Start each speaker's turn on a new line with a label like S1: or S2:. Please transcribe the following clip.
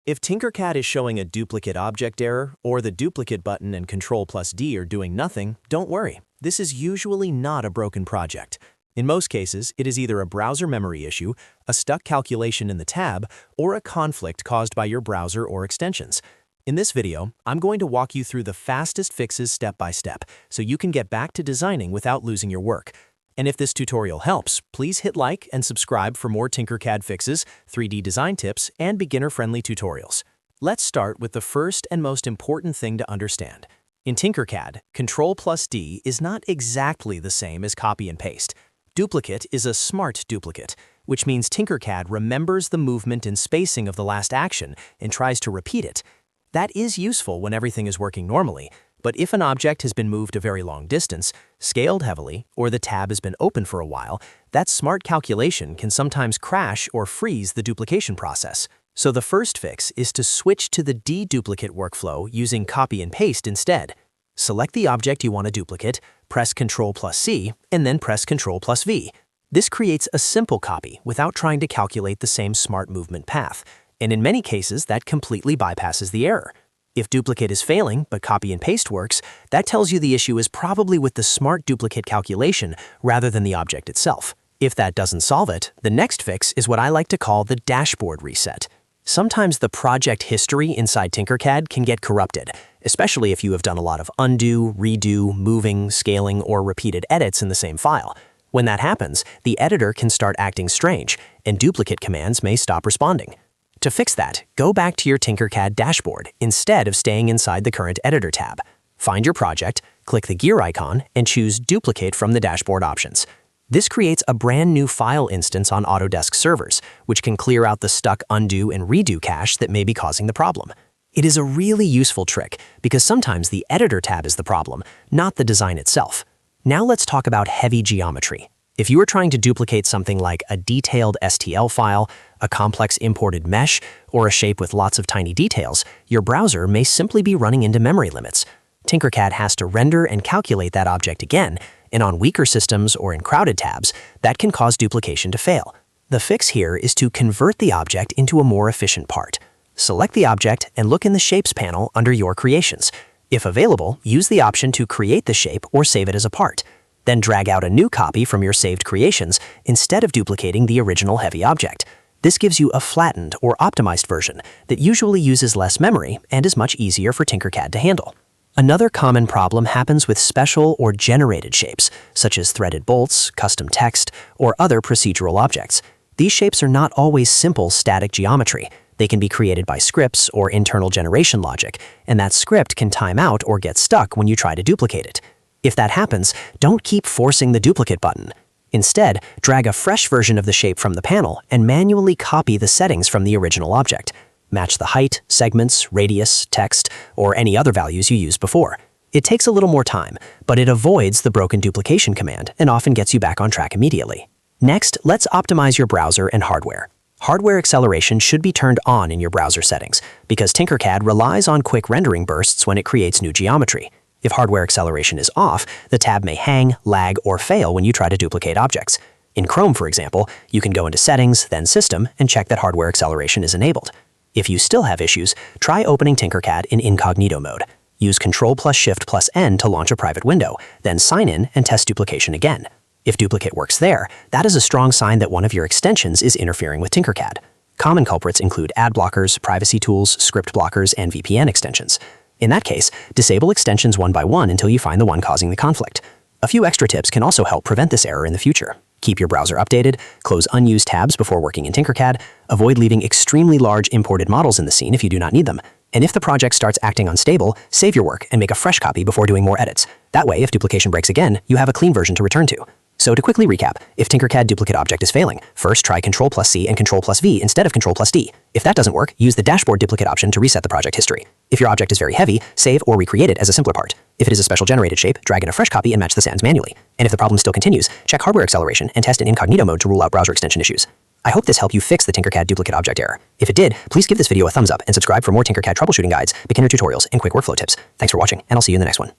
S1: If Tinkercad is showing a duplicate object error, or the duplicate button and Ctrl+D are doing nothing, don't worry. This is usually not a broken project. In most cases, it is either a browser memory issue, a stuck calculation in the tab, or a conflict caused by your browser or extensions. In this video, I'm going to walk you through the fastest fixes step by step, so you can get back to designing without losing your work. And if this tutorial helps, please hit like and subscribe for more Tinkercad fixes, 3D design tips, and beginner-friendly tutorials. Let's start with the first and most important thing to understand. In Tinkercad, Ctrl+D is not exactly the same as copy and paste. Duplicate is a smart duplicate, which means Tinkercad remembers the movement and spacing of the last action and tries to repeat it. That is useful when everything is working normally, but if an object has been moved a very long distance, scaled heavily, or the tab has been open for a while, that smart calculation can sometimes crash or freeze the duplication process. So the first fix is to switch to the deduplicate workflow using copy and paste instead. Select the object you want to duplicate, press Ctrl+C, and then press Ctrl+V. This creates a simple copy without trying to calculate the same smart movement path, and in many cases that completely bypasses the error. If duplicate is failing, but copy and paste works, that tells you the issue is probably with the smart duplicate calculation rather than the object itself. If that doesn't solve it, the next fix is what I like to call the dashboard reset. Sometimes the project history inside Tinkercad can get corrupted, especially if you have done a lot of undo, redo, moving, scaling, or repeated edits in the same file. When that happens, the editor can start acting strange, and duplicate commands may stop responding. To fix that, go back to your Tinkercad dashboard instead of staying inside the current editor tab. Find your project, click the gear icon, and choose Duplicate from the dashboard options. This creates a brand new file instance on Autodesk servers, which can clear out the stuck undo and redo cache that may be causing the problem. It is a really useful trick because sometimes the editor tab is the problem, not the design itself. Now let's talk about heavy geometry. If you are trying to duplicate something like a detailed STL file, a complex imported mesh, or a shape with lots of tiny details, your browser may simply be running into memory limits. Tinkercad has to render and calculate that object again, and on weaker systems or in crowded tabs, that can cause duplication to fail. The fix here is to convert the object into a more efficient part. Select the object and look in the Shapes panel under Your Creations. If available, use the option to create the shape or save it as a part. Then drag out a new copy from your saved creations instead of duplicating the original heavy object. This gives you a flattened or optimized version that usually uses less memory and is much easier for Tinkercad to handle. Another common problem happens with special or generated shapes, such as threaded bolts, custom text, or other procedural objects. These shapes are not always simple static geometry. They can be created by scripts or internal generation logic, and that script can time out or get stuck when you try to duplicate it. If that happens, don't keep forcing the duplicate button. Instead, drag a fresh version of the shape from the panel and manually copy the settings from the original object. Match the height, segments, radius, text, or any other values you used before. It takes a little more time, but it avoids the broken duplication command and often gets you back on track immediately. Next, let's optimize your browser and hardware. Hardware acceleration should be turned on in your browser settings because Tinkercad relies on quick rendering bursts when it creates new geometry. If hardware acceleration is off, the tab may hang, lag, or fail when you try to duplicate objects. In Chrome, for example, you can go into Settings, then System, and check that hardware acceleration is enabled. If you still have issues, try opening Tinkercad in Incognito mode. Use Ctrl+Shift+N to launch a private window, then sign in and test duplication again. If duplicate works there, that is a strong sign that one of your extensions is interfering with Tinkercad. Common culprits include ad blockers, privacy tools, script blockers, and VPN extensions. In that case, disable extensions one by one until you find the one causing the conflict. A few extra tips can also help prevent this error in the future. Keep your browser updated, close unused tabs before working in Tinkercad, avoid leaving extremely large imported models in the scene if you do not need them, and if the project starts acting unstable, save your work and make a fresh copy before doing more edits. That way, if duplication breaks again, you have a clean version to return to. So to quickly recap, if Tinkercad duplicate object is failing, first try Ctrl+C and Ctrl+V instead of Ctrl+D. If that doesn't work, use the dashboard duplicate option to reset the project history. If your object is very heavy, save or recreate it as a simpler part. If it is a special generated shape, drag in a fresh copy and match the sands manually. And if the problem still continues, check hardware acceleration and test in Incognito mode to rule out browser extension issues. I hope this helped you fix the Tinkercad duplicate object error. If it did, please give this video a thumbs up and subscribe for more Tinkercad troubleshooting guides, beginner tutorials, and quick workflow tips. Thanks for watching, and I'll see you in the next one.